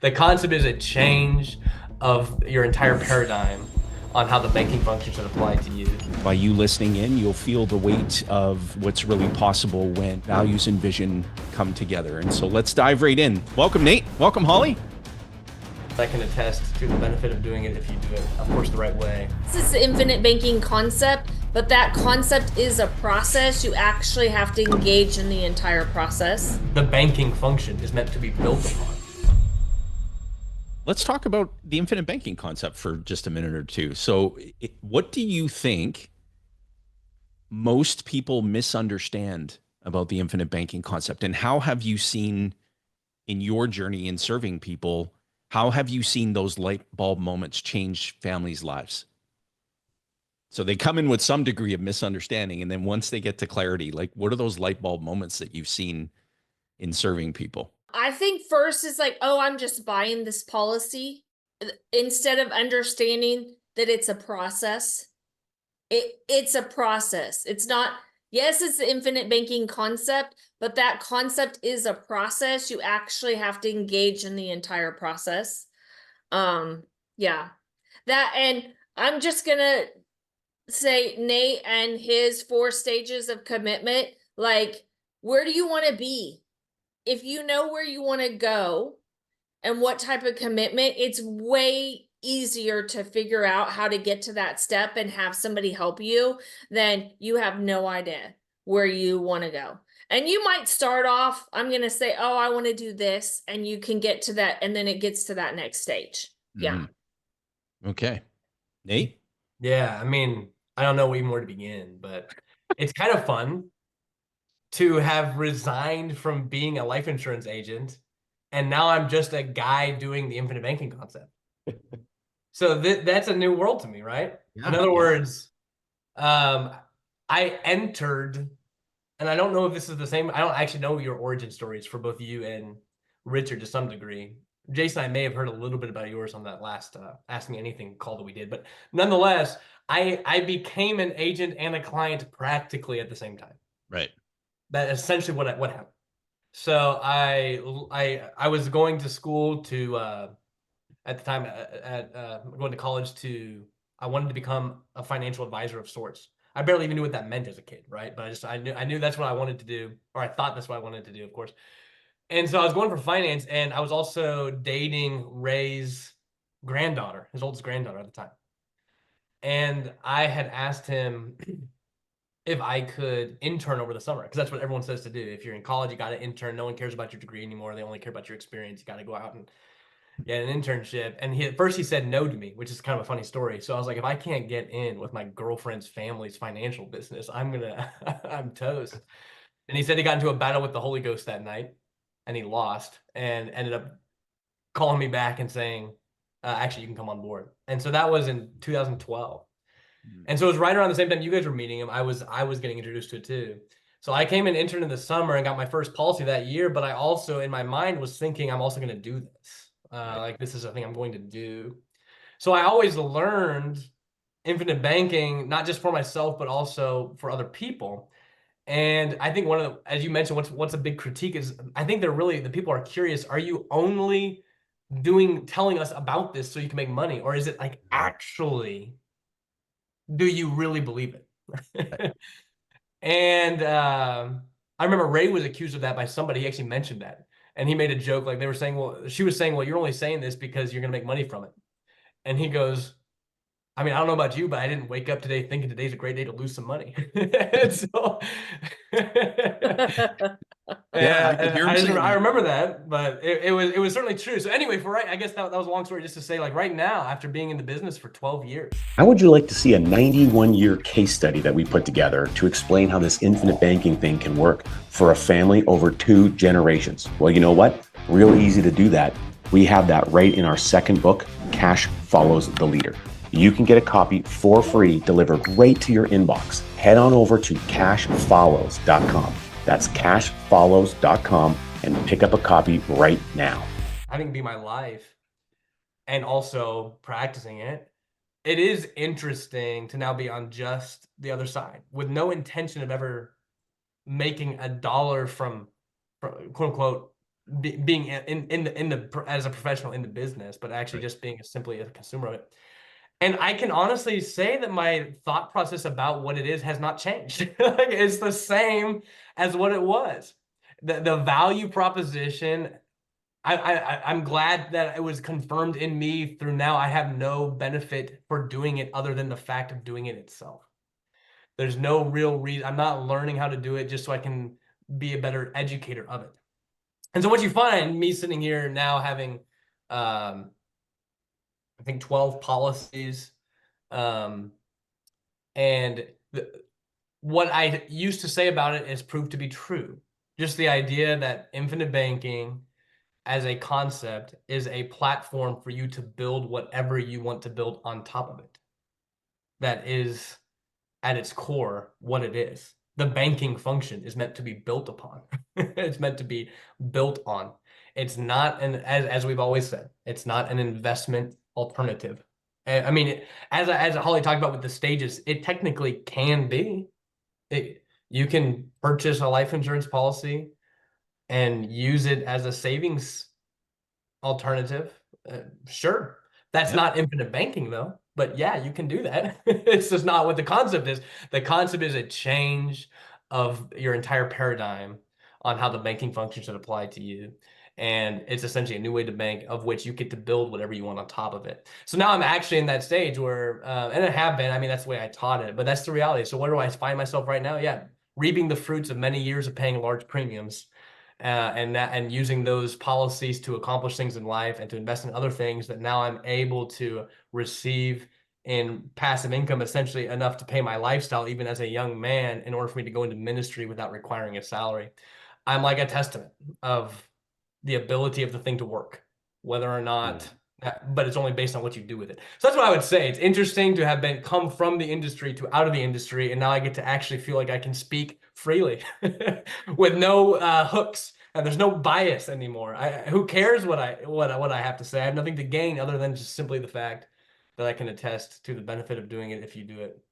The concept is a change of your entire paradigm on how the banking function should apply to you. By you listening in, you'll feel the weight of what's really possible when values and vision come together. And so let's dive right in. Welcome, Nate. Welcome, Holly. I can attest to the benefit of doing it if you do it, of course, the right way. This is the infinite banking concept, but that concept is a process. You actually have to engage in the entire process. The banking function is meant to be built upon. Let's talk about the infinite banking concept for just a minute or two. So, what do you think most people misunderstand about the infinite banking concept? And how have you seen in your journey in serving people, how have you seen those light bulb moments change families' lives? So they come in with some degree of misunderstanding. And then once they get to clarity, like what are those light bulb moments that you've seen in serving people? I think first is like, oh, I'm just buying this policy instead of understanding that it's a process. It's a process. It's not, yes, it's the infinite banking concept, but that concept is a process. You actually have to engage in the entire process. Yeah. That, and I'm just gonna say Nate and his 4 stages of commitment, like, where do you want to be? If you know where you want to go and what type of commitment, it's way easier to figure out how to get to that step and have somebody help you than you have no idea where you want to go. And you might start off, I'm going to say, oh, I want to do this, and you can get to that, and then it gets to that next stage. Yeah. Okay. Nate? Yeah, I mean, I don't know even where to begin, but it's kind of fun to have resigned from being a life insurance agent, and now I'm just a guy doing the infinite banking concept. So that's a new world to me, right? Yeah, In other words, I entered, and I don't know if this is the same. I don't actually know your origin stories for both you and Richard to some degree. Jason, I may have heard a little bit about yours on that last Ask Me Anything call that we did, but nonetheless, I became an agent and a client practically at the same time. Right. That's essentially what happened. So I was going to school to at the time going to college to I wanted to become a financial advisor of sorts. I barely even knew what that meant as a kid, right? But I knew that's what I wanted to do, or I thought that's what I wanted to do, of course. And so I was going for finance, and I was also dating Ray's granddaughter, his oldest granddaughter at the time. And I had asked him if I could intern over the summer, because that's what everyone says to do. If you're in college, you got to intern. No one cares about your degree anymore. They only care about your experience. You got to go out and get an internship. And at first he said no to me, which is kind of a funny story. So I was like, if I can't get in with my girlfriend's family's financial business, I'm toast. And he said he got into a battle with the Holy Ghost that night, and he lost, and ended up calling me back and saying, actually, you can come on board. And so that was in 2012. And so it was right around the same time you guys were meeting him. I was getting introduced to it too. So I came and interned in the summer and got my first policy that year, but I also in my mind was thinking I'm also going to do this. Like this is a thing I'm going to do. So I always learned infinite banking, not just for myself, but also for other people. And I think one of the, as you mentioned, what's a big critique is I think the people are curious. Are you only telling us about this so you can make money, or is it like actually, do you really believe it? And I remember Ray was accused of that by somebody. He actually mentioned that. And he made a joke, like they were saying, well, she was saying, well, you're only saying this because you're going to make money from it. And he goes, I mean, I don't know about you, but I didn't wake up today thinking today's a great day to lose some money. So, Yeah, I could hear him saying I that. remember that, but it was certainly true. So anyway, I guess that was a long story just to say, like right now, after being in the business for 12 years. How would you like to see a 91-year case study that we put together to explain how this infinite banking thing can work for a family over 2 generations? Well, you know what? Real easy to do that. We have that right in our second book, Cash Follows the Leader. You can get a copy for free delivered right to your inbox. Head on over to cashfollows.com. That's cashfollows.com and pick up a copy right now. Having it be my life and also practicing it, it is interesting to now be on just the other side with no intention of ever making a dollar from quote unquote being as a professional in the business, but actually just being simply a consumer of it. And I can honestly say that my thought process about what it is has not changed. Like, it's the same as what it was. The value proposition, I'm glad that it was confirmed in me through now. I have no benefit for doing it other than the fact of doing it itself. There's no real reason. I'm not learning how to do it just so I can be a better educator of it. And so what you find, me sitting here now having, I think 12 policies, and what I used to say about it has proved to be true. Just the idea that infinite banking as a concept is a platform for you to build whatever you want to build on top of it. That is at its core what it is. The banking function is meant to be built upon. It's meant to be built on. It's not as we've always said, it's not an investment alternative. I mean, as Holly talked about with the stages, it technically can be. You can purchase a life insurance policy and use it as a savings alternative. Sure. That's not infinite banking though. But yeah, you can do that. It's just not what the concept is. The concept is a change of your entire paradigm on how the banking function should apply to you. And it's essentially a new way to bank, of which you get to build whatever you want on top of it. So now I'm actually in that stage where, and I have been, I mean, that's the way I taught it, but that's the reality. So where do I find myself right now? Yeah, reaping the fruits of many years of paying large premiums. And using those policies to accomplish things in life and to invest in other things that now I'm able to receive in passive income, essentially enough to pay my lifestyle, even as a young man, in order for me to go into ministry without requiring a salary. I'm like a testament of the ability of the thing to work, whether or not, but it's only based on what you do with it. So that's what I would say. It's interesting to have come from the industry to out of the industry, and now I get to actually feel like I can speak freely with no hooks, and there's no bias anymore. Who cares what I have to say? I have nothing to gain other than just simply the fact that I can attest to the benefit of doing it if you do it,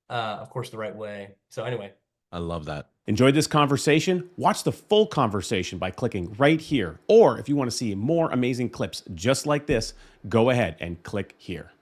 of course, the right way. So anyway. I love that. Enjoyed this conversation? Watch the full conversation by clicking right here. Or if you want to see more amazing clips just like this, go ahead and click here.